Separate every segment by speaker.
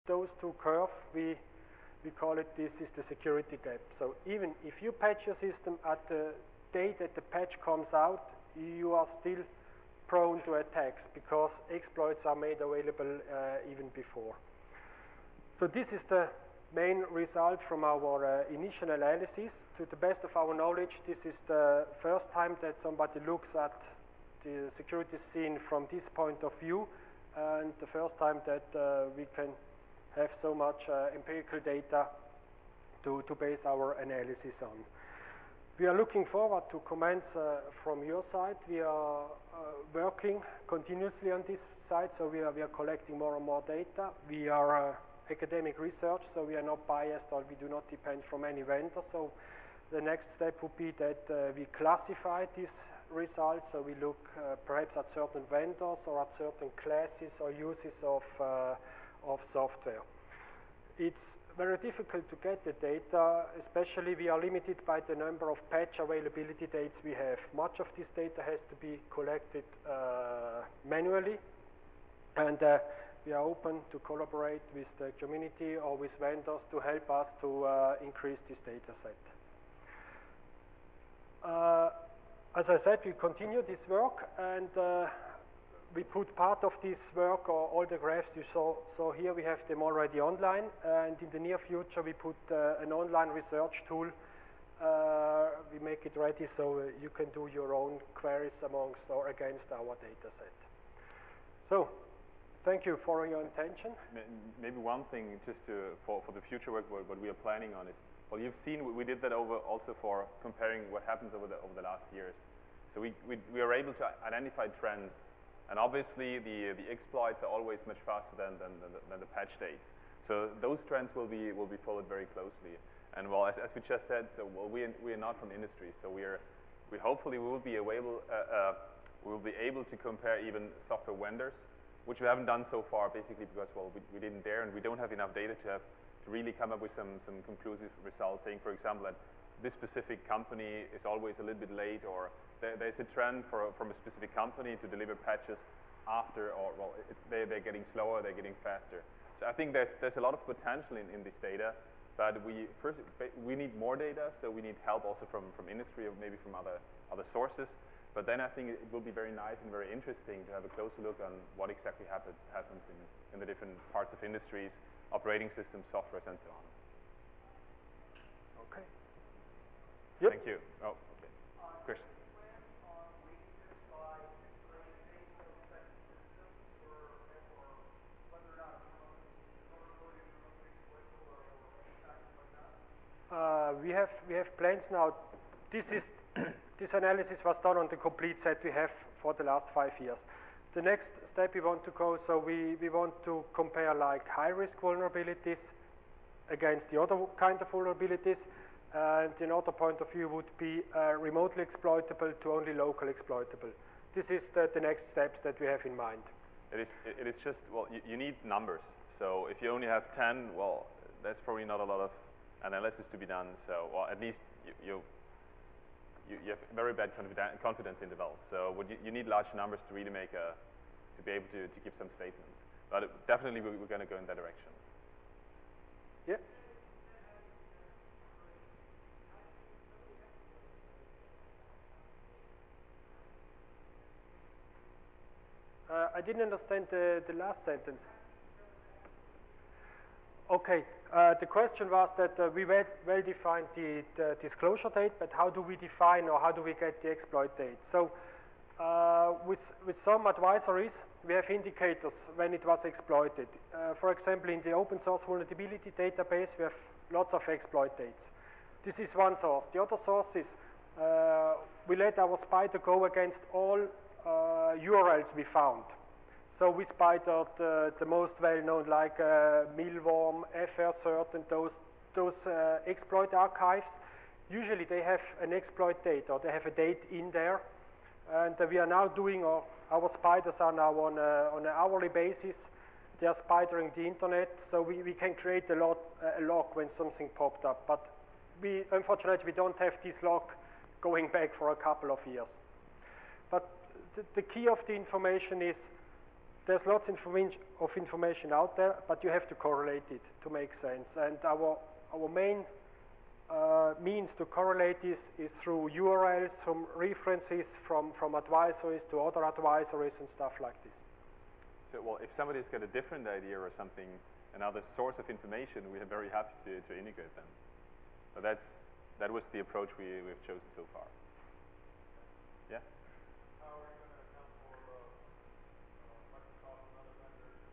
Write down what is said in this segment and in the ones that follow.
Speaker 1: those two curves, we call it, this is the security gap. So even if you patch your system at the day that the patch comes out, you are still prone to attacks because exploits are made available even before. So this is the main result from our initial analysis. To the best of our knowledge, this is the first time that somebody looks at the security scene from this point of view, and the first time that we can have so much empirical data to base our analysis on. We are looking forward to comments from your side. We are working continuously on this side, so we are collecting more and more data. We are academic research, so we are not biased or we do not depend from any vendor. So the next step would be that we classify these results, so we look perhaps at certain vendors or at certain classes or uses of software. It's very difficult to get the data, especially we are limited by the number of patch availability dates we have. Much of this data has to be collected manually, and we are open to collaborate with the community or with vendors to help us to increase this data set. As I said, we continue this work, and we put part of this work, or all the graphs you saw here, we have them already online, and in the near future we put an online research tool. We make it ready so you can do your own queries amongst or against our data set. So, thank you for your attention.
Speaker 2: Maybe one thing just for the future work, what we are planning on is, well, you've seen we did that also for comparing what happens over the last years. So we are able to identify trends, and obviously the exploits are always much faster than the patch dates. So those trends will be followed very closely. And well, as we just said, so well, we are not from industry, so we hopefully will be able to compare even software vendors, which we haven't done so far, basically because, well, we didn't dare, and we don't have enough data to really come up with some conclusive results, saying, for example, that this specific company is always a little bit late, or there's a trend from a specific company to deliver patches after, or well, they're getting slower, they're getting faster. So I think there's a lot of potential in this data, but we need more data, so we need help also from industry or maybe from other sources. But then I think it will be very nice and very interesting to have a closer look on what exactly happens in the different parts of industries, operating systems, softwares, and so on.
Speaker 1: Okay. Yep.
Speaker 2: Thank you. Oh, okay. Christian.
Speaker 1: We have plans now. This analysis was done on the complete set we have for the last 5 years. The next step we want to go, so we want to compare like high-risk vulnerabilities against the other kind of vulnerabilities, and another point of view would be remotely exploitable to only local exploitable. This is the next steps that we have in mind.
Speaker 2: It is just, well, you need numbers. So if you only have 10, well, there's probably not a lot of analysis to be done. So, well, at least you have very bad confidence intervals. So you need large numbers to really to be able to give some statements. But definitely we're going to go in that direction.
Speaker 1: Yeah. I didn't understand the last sentence. Okay, the question was that we well defined the disclosure date, but how do we define or how do we get the exploit date? So with some advisories, we have indicators when it was exploited. For example, in the open source vulnerability database, we have lots of exploit dates. This is one source. The other source is we let our spider go against all URLs we found. So we spidered the most well-known, like Mealworm, FRCert, and those exploit archives. Usually they have an exploit date, or they have a date in there. And we are now doing, our spiders are now on an hourly basis. They are spidering the internet, so we can create a log when something popped up. But unfortunately, we don't have this log going back for a couple of years. But the key of the information is there's lots of information out there, but you have to correlate it to make sense. And our main means to correlate this is through URLs, from references from advisories to other advisories and stuff like this.
Speaker 2: So, well, if somebody's got a different idea or something, another source of information, we are very happy to integrate them. So that was the approach we've chosen so far. Yeah?
Speaker 3: How are you going to account for Microsoft and other vendors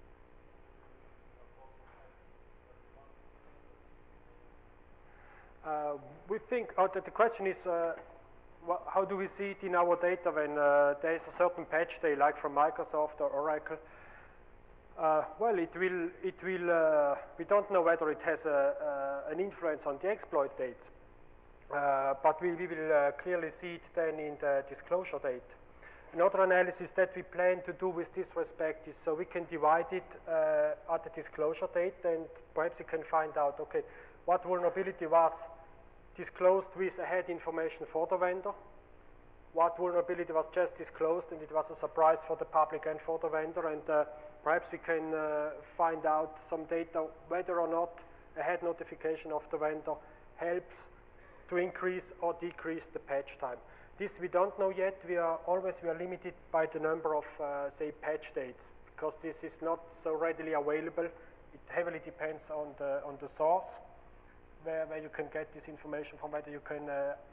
Speaker 1: we think that the question is how do we see it in our data when there is a certain patch day, like from Microsoft or Oracle? Well, it will. We don't know whether it has an influence on the exploit dates, but we will clearly see it then in the disclosure date. Another analysis that we plan to do with this respect is so we can divide it at the disclosure date, and perhaps we can find out, okay, what vulnerability was disclosed with ahead information for the vendor, what vulnerability was just disclosed and it was a surprise for the public and for the vendor, and perhaps we can find out some data whether or not ahead notification of the vendor helps to increase or decrease the patch time. This we don't know yet. We are limited by the number of say patch dates, because this is not so readily available. It heavily depends on the source where you can get this information from, whether you can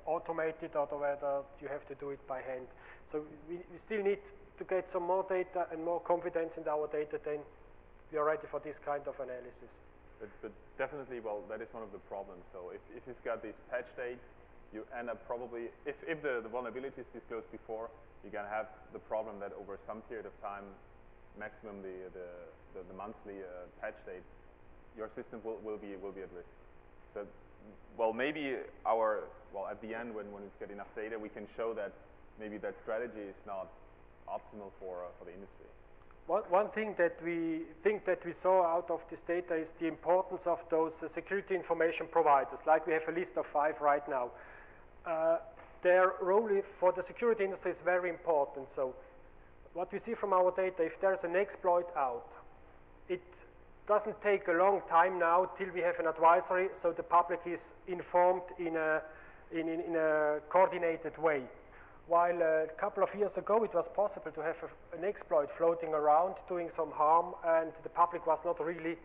Speaker 1: automate it or whether you have to do it by hand. So we still need to get some more data and more confidence in our data, then we are ready for this kind of analysis.
Speaker 2: But definitely, well, that is one of the problems. So if you've got these patch dates, you end up probably, if the vulnerability is disclosed before, you're going to have the problem that over some period of time, maximum the monthly patch date, your system will be at risk. So, well, maybe at the end when we get enough data, we can show that maybe that strategy is not optimal for the industry.
Speaker 1: One thing that we think that we saw out of this data is the importance of those security information providers. Like we have a list of 5 right now. Their role for the security industry is very important. So what we see from our data, if there's an exploit out, it doesn't take a long time now till we have an advisory, so the public is informed in a coordinated way. While a couple of years ago it was possible to have an exploit floating around doing some harm, and the public was not really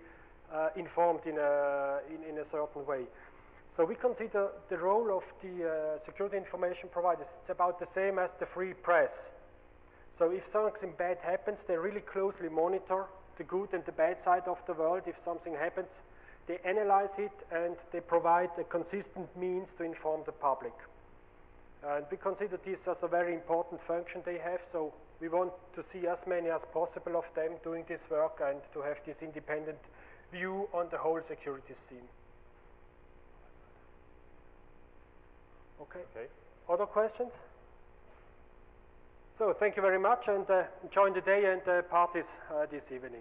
Speaker 1: informed in a certain way. So we consider the role of the security information providers, it's about the same as the free press. So if something bad happens, they really closely monitor the good and the bad side of the world. If something happens, they analyze it and they provide a consistent means to inform the public. And we consider this as a very important function they have, so we want to see as many as possible of them doing this work and to have this independent view on the whole security scene. Okay. Other questions? So thank you very much, and enjoy the day and the parties this evening.